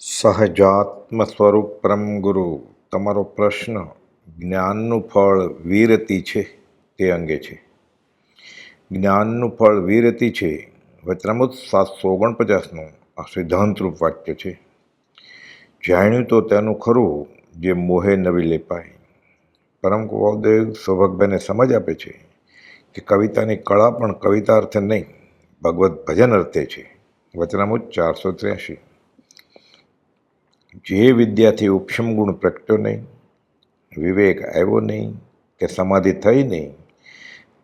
સહજાત્મ સ્વરૂપ પરમ ગુરુ, તમારો પ્રશ્ન જ્ઞાનનું ફળ વીરતિ છે તે અંગે છે. જ્ઞાનનું ફળ વીરતિ છે વચનામૃત 749નું આ સિદ્ધાંતરૂપ વાક્ય છે. જાણ્યું તો તેનું ખરું જે મોહે નવી લેપાય. પરમ કુવાદેવ સૌભાગભાઈને સમજ આપે છે કે કવિતાની કળા પણ કવિતા અર્થે નહીં, ભગવત ભજન અર્થે છે. વચનામૃત 483. જે વિદ્યાથી ઉપશમ ગુણ પ્રગટ્યો નહીં, વિવેક આવ્યો નહીં કે સમાધિ થઈ નહીં,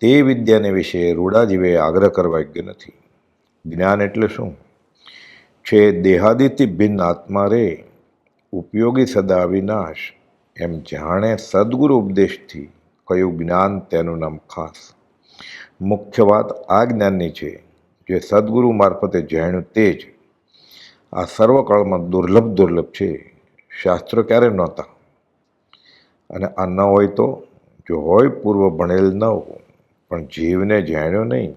તે વિદ્યાને વિશે રૂડા જીવે આગ્રહ કરવા યોગ્ય નથી. જ્ઞાન એટલે શું છે? દેહાદિથી ભિન્ન આત્મા રે, ઉપયોગી સદા અવિનાશ, એમ જાણે સદગુરુ ઉપદેશથી કયું જ્ઞાન તેનું નામ ખાસ. મુખ્ય વાત આ જ્ઞાનની છે જે સદગુરુ મારફતે જાણ્યું તે જ આ સર્વકાળમાં દુર્લભ છે. શાસ્ત્રો ક્યારે નહોતા, અને આ ન હોય તો જો હોય પૂર્વ ભણેલ ન પણ જીવને જાણ્યો નહીં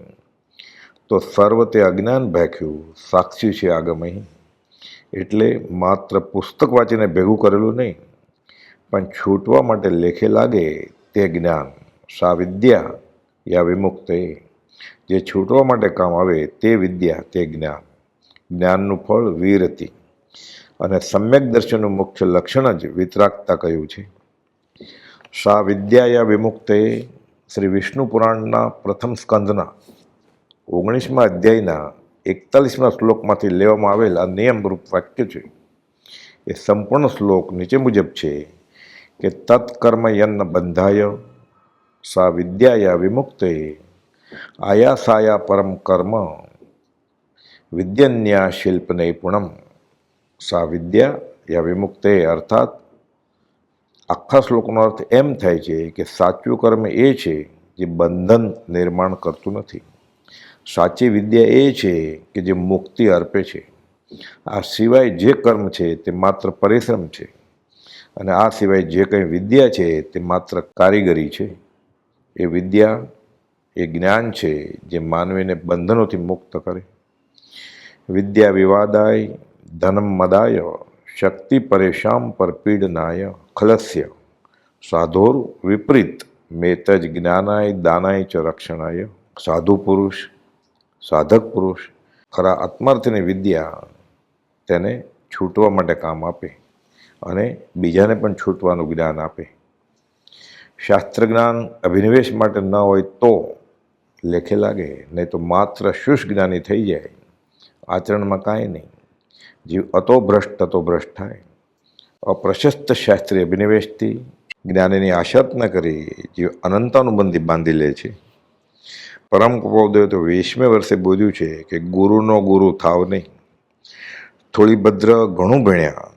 તો સર્વ તે અજ્ઞાન ભાખ્યું સાક્ષી છે આગમહી. એટલે માત્ર પુસ્તક વાંચીને ભેગું કરેલું નહીં, પણ છૂટવા માટે લેખે લાગે તે જ્ઞાન. સા વિદ્યા યા વિમુક્તે, જે છૂટવા માટે કામ આવે તે વિદ્યા, તે જ્ઞાન. જ્ઞાનનું ફળ વીરતિ, અને સમ્યક દર્શનનું મુખ્ય લક્ષણ જ વિતરાગતા કહ્યું છે. સા વિદ્યા યા વિમુક્તે શ્રી વિષ્ણુ પુરાણના પ્રથમ સ્કંદના 19મા અધ્યાયના 41મા શ્લોકમાંથી લેવામાં આવેલ આ નિયમરૂપ વાક્ય છે. એ સંપૂર્ણ શ્લોક નીચે મુજબ છે કે તત્કર્મ યન્ન બંધાય સા વિદ્યા યા વિમુક્તે આયાસાયા પરમ કર્મ વિદ્યન્યા શિલ્પ નૈપુણમ. સા વિદ્યા યા વિમુક્તે અર્થાત આખા શ્લોકનો અર્થ એમ થાય છે કે સાચું કર્મ એ છે જે બંધન નિર્માણ કરતું નથી. સાચી વિદ્યા એ છે કે જે મુક્તિ અર્પે છે. આ સિવાય જે કર્મ છે તે માત્ર પરિશ્રમ છે, અને આ સિવાય જે કંઈ વિદ્યા છે તે માત્ર કારીગરી છે. એ વિદ્યા, એ જ્ઞાન છે જે માનવીને બંધનોથી મુક્ત કરે. વિદ્યા વિવાદાય ધનમ મદાય શક્તિ પરેશામ પર પીડનાય ખલસ્ય સાધોર વિપરીત મેતજ જ્ઞાનાય દાનાય ચ રક્ષણાય. સાધુ પુરુષ, સાધક પુરુષ, ખરા આત્માર્થની વિદ્યા તેને છૂટવા માટે કામ આપે અને બીજાને પણ છૂટવાનું જ્ઞાન આપે. શાસ્ત્ર જ્ઞાન અભિનિવેશ માટે ન હોય તો લેખે લાગે, નહીં તો માત્ર શુષ્ક જ્ઞાની થઈ જાય, આચરણમાં કાંઈ નહીં. જીવ અતો ભ્રષ્ટ થાય. અપ્રશસ્ત શાસ્ત્રીય અભિનિવેશથી જ્ઞાનીની આશા ન કરી જીવ અનંતાનુબંધી બાંધી લે છે. પરમ કૃપાદેવ તો 20મે વર્ષે બોલ્યું છે કે ગુરુનો ગુરુ થાવ નહીં. થોડી ભદ્ર ઘણું ભણ્યા,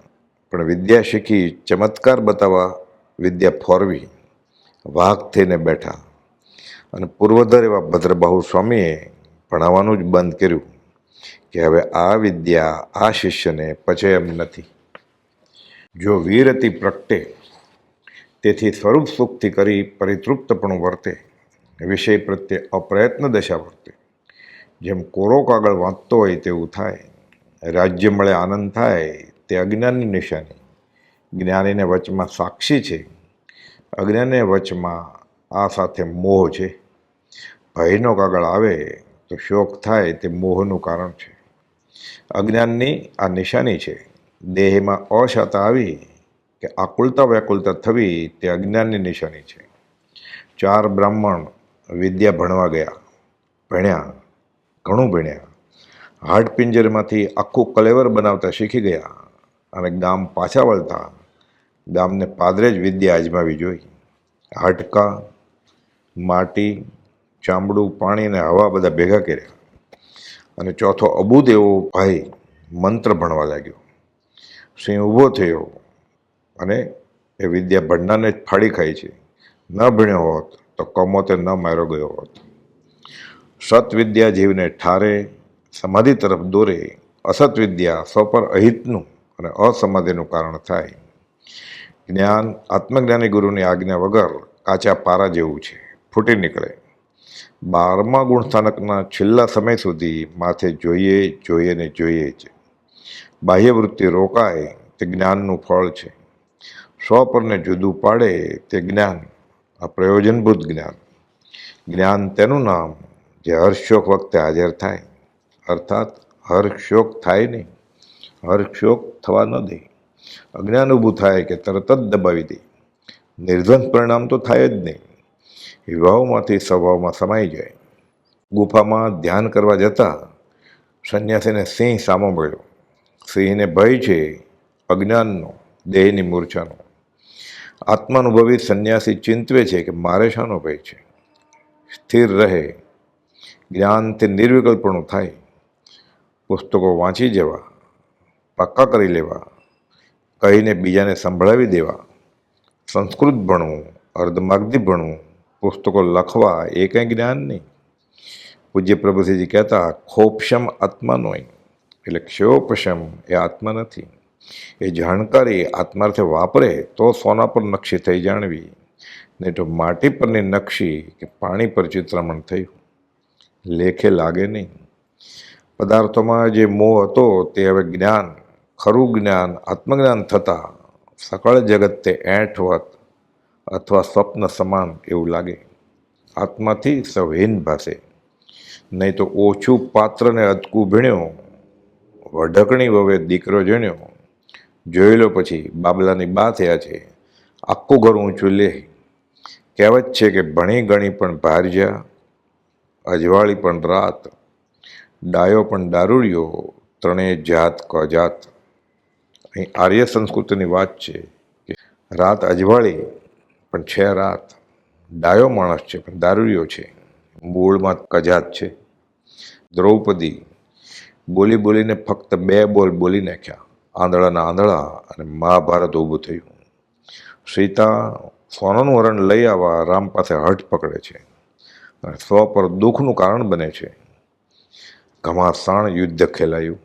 પણ વિદ્યા શીખી ચમત્કાર બતાવવા વિદ્યા ફોરવી વાઘ થઈને બેઠા. અને પૂર્વધર એવા ભદ્રબાહુ સ્વામીએ ભણાવવાનું જ બંધ કર્યું કે હવે આ વિદ્યા આ શિષ્યને પચે એમ નથી. જો વીરતિ પ્રગટે, તેથી સ્વરૂપ સુખથી કરી પરિતૃપ્તપણું વર્તે, વિષય પ્રત્યે અપ્રયત્ન દશા વર્તે. જેમ કોરો કાગળ વાંચતો હોય તેવું થાય. રાજ્ય મળે આનંદ થાય તે અજ્ઞાનની નિશાની. જ્ઞાનીને વચમાં સાક્ષી છે, અજ્ઞાનીને વચમાં આ સાથે મોહ છે. ભયનો કાગળ આવે તો શોક થાય તે મોહનું કારણ છે. અજ્ઞાનની આ નિશાની છે. દેહમાં અશાતા આવી કે આકુલતા વ્યાકુલતા થવી તે અજ્ઞાનની નિશાની છે. 4 બ્રાહ્મણ વિદ્યા ભણવા ગયા, ભણ્યા, ઘણું ભણ્યા, હાડપિંજરમાંથી આખું કલેવર બનાવતા શીખી ગયા, અને ગામ પાછા વળતા ગામને પાદરે જ વિદ્યા અજમાવી જોઈ. હાડકાં, માટી, ચામડું, પાણી અને હવા બધા ભેગા કર્યા, અને ચોથો અબુદ એવો ભાઈ મંત્ર ભણવા લાગ્યો. સિંહ ઊભો થયો અને એ વિદ્યા ભણનારને જ ફાડી ખાય છે. ન ભણ્યો હોત તો કમોતે ન માર્યો ગયો હોત. સત વિદ્યા જીવને ઠારે, સમાધિ તરફ દોરે. અસત વિદ્યા સ્વ પર અહિતનું અને અસમાધિનું કારણ થાય. જ્ઞાન આત્મજ્ઞાની ગુરુની આજ્ઞા વગર કાચા પારા જેવું છે, ફૂટી નીકળે. 12મા ગુણસ્થાનકના છેલ્લા સમય સુધી માથે જોઈએ ને જોઈએ જ. બાહ્યવૃત્તિ રોકાય તે જ્ઞાનનું ફળ છે. સ્વપરને જુદું પાડે તે જ્ઞાન, આ પ્રયોજનભૂત જ્ઞાન. જ્ઞાન તેનું નામ જે હર્ષશોક વખતે હાજર થાય, અર્થાત હર્ષશોક થાય નહીં, હર્ષશોક થવા ન દે. અજ્ઞાન ઊભું થાય કે તરત જ દબાવી દે. નિર્દ્વંદ પરિણામ તો થાય જ નહીં. વિભાવમાંથી સ્વભાવમાં સમાઈ જાય. ગુફામાં ધ્યાન કરવા જતાં સંન્યાસીને સિંહ સામો મળ્યો. સિંહને ભય છે અજ્ઞાનનો, દેહની મૂર્છાનો. આત્માનુભવી સંન્યાસી ચિંતવે છે કે મારે શાનો ભય છે. સ્થિર રહે, જ્ઞાનથી નિર્વિકલ્પણું થાય. પુસ્તકો વાંચી જવા, પાક્કા કરી લેવા, કહીને બીજાને સંભળાવી દેવા. સંસ્કૃત ભણવું, અર્ધમાગધી ભણવું, પુસ્તકો લખવા એ કંઈ જ્ઞાન નહીં. પૂજ્ય પ્રભુશ્રીજી કહેતા ખોપશમ આત્માનો એટલે ક્ષયોપશમ એ આત્મા નથી. એ જાણકારી આત્માર્થે વાપરે તો સોના પર નકશી થઈ જાણવી, નહીં તો માટી પરની નકશી કે પાણી પર ચિત્રામણ થયું, લેખે લાગે નહીં. પદાર્થોમાં જે મોહ હતો તે હવે જ્ઞાન, ખરું જ્ઞાન, આત્મજ્ઞાન થતાં સકળ જગત તે એંઠવત અથવા સ્વપ્ન સમાન એવું લાગે. આત્માથી સૌહીન ભાષે. નહીં તો ઓછું પાત્રને અટકું ભીણ્યો, વઢકણી વવે દીકરો જણ્યો. જોઈ લો પછી બાબલાની બા થયા છે, આખું ઘર ઊંચું લે. કહેવત છે કે ભણી ગણી પણ ભારજ્યા, અજવાળી પણ રાત, ડાયો પણ દારૂડિયો, ત્રણેય જાત ક જાત. અહીં આર્ય સંસ્કૃતિની વાત છે કે રાત અજવાળી પણ છે રાત, ડાયો માણસ છે પણ દારૂડિયો છે, મૂળમાં કજાત છે. દ્રૌપદી બોલી બોલીને ફક્ત 2 બોલ બોલી નાખ્યા, આંધળાના આંધળા, અને મહાભારત ઊભું થયું. સીતા સોનાનું હરણ લઈ આવવા રામ પાસે હઠ પકડે છે અને સ્વ પર દુઃખનું કારણ બને છે. ઘમાસાણ યુદ્ધ ખેલાયું.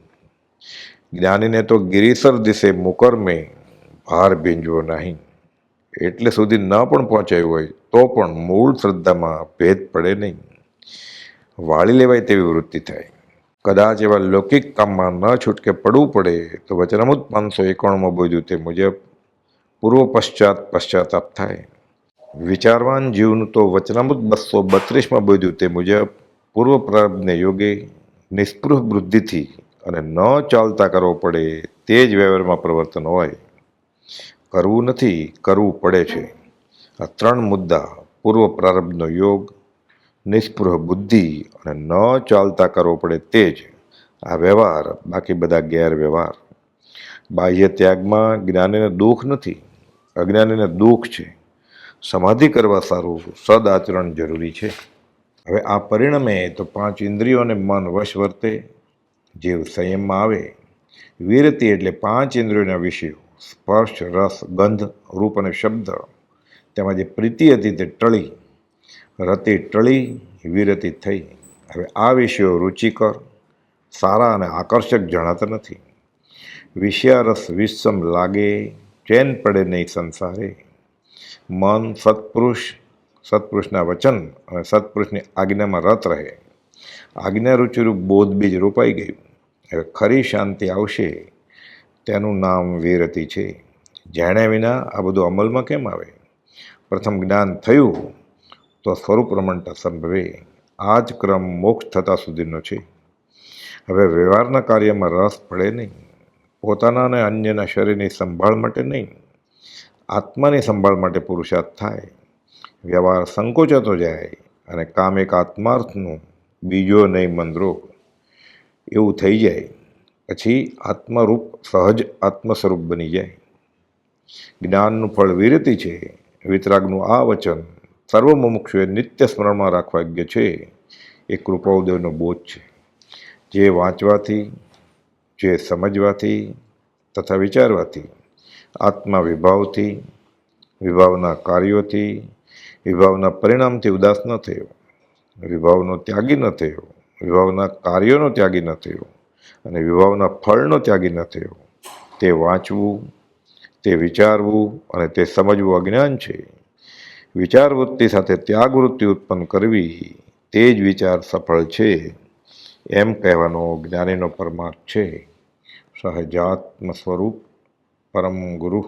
જ્ઞાનીને તો ગિરિસર દિશે મુકરમે ભાર ભીંજવો નહીં. એટલે સુધી ન પણ પહોંચાયું હોય તો પણ મૂળ શ્રદ્ધામાં ભેદ પડે નહીં. વાળી લેવાય તેવી વૃત્તિ થાય. કદાચ એવા લૌકિક કામમાં ન છૂટકે પડવું પડે તો વચનામૃત 591માં બોલ્યું તે મુજબ પૂર્વ પશ્ચાત પશ્ચાતાપ થાય. વિચારવાન જીવનું તો વચનામૃત 232માં બોલ્યું તે મુજબ પૂર્વ પ્રારબ્ધને યોગે નિસ્પૃહ બુદ્ધિથી અને ન ચાલતા કરવો પડે તે જ વ્યવહારમાં પ્રવર્તન હોય. કરવું નથી, કરવું પડે છે. આ 3 મુદ્દા, પૂર્વ પ્રારબ્ધનો યોગ, નિસ્પૃહ બુદ્ધિ અને ન ચાલતા કરવો પડે તે જ આ વ્યવહાર, બાકી બધા ગેરવ્યવહાર. બાહ્ય ત્યાગમાં જ્ઞાનીને દુઃખ નથી, અજ્ઞાનીને દુઃખ છે. સમાધિ કરવા સારું સદાચરણ જરૂરી છે. હવે આ પરિણમે તો 5 ઇન્દ્રિયોને મન વશ વર્તે, જીવ સંયમમાં આવે. વિરતિ એટલે 5 ઇન્દ્રિયોના વિષયો સ્પર્શ, રસ, ગંધ, રૂપ અને શબ્દ, તેમાં જે પ્રીતિ હતી તે ટળી, રતિ ટળી, વિરતિ થઈ. હવે આ વિષયો રુચિકર, સારા અને આકર્ષક જણાતા નથી. વિષયારસ વિષમ લાગે, ચેન પડે નહીં સંસારે. મન સત્પુરુષના વચન અને સત્પુરુષની આજ્ઞામાં રત રહે. આજ્ઞા રુચિરૂપ બોધ બીજ રોપાઈ ગયું. હવે ખરી શાંતિ આવશે, તેનું નામ વિરતિ છે. જાણ્યા વિના આ બધું અમલમાં કેમ આવે? પ્રથમ જ્ઞાન થયું તો સ્વરૂપ રમણતા સંભવે. આ જ ક્રમ મોક્ષ થતા સુધીનો છે. હવે વ્યવહારના કાર્યમાં રસ પડે નહીં. પોતાના અને અન્યના શરીરની સંભાળ માટે નહીં, આત્માની સંભાળ માટે પુરુષાર્થ થાય. વ્યવહાર સંકોચાતો જાય અને કામ એક આત્માર્થનું, બીજો નહીં મંદરોગ એવું થઈ જાય. પછી આત્મરૂપ સહજ આત્મ સ્વરૂપ બની જાય. જ્ઞાનનું ફળ વિરતિ છે. વિતરાગનું આ વચન સર્વ મુમુક્ષુએ નિત્ય સ્મરણમાં રાખવા યોગ્ય છે. એ કૃપાઉદેવનો બોધ છે. જે વાંચવાથી, જે સમજવાથી તથા વિચારવાથી આત્મા વિભાવથી, વિભાવના કાર્યોથી, વિભાવના પરિણામથી ઉદાસ ન થયો, વિભાવનો ત્યાગી ન થયો, વિભાવના કાર્યોનો ત્યાગી ન થયો અને વિભાવના ફળનો ત્યાગી ન થયો. તે વાંચવું, તે વિચારવું અને તે સમજવું અજ્ઞાન છે. વિચાર વૃત્તિ સાથે ત્યાગ વૃત્તિ ઉત્પન્ન કરવી તે જ વિચાર સફળ છે, એમ કહેવાનો જ્ઞાનીનો પરમાર્થ છે. સહજાત્મ સ્વરૂપ પરમ ગુરુ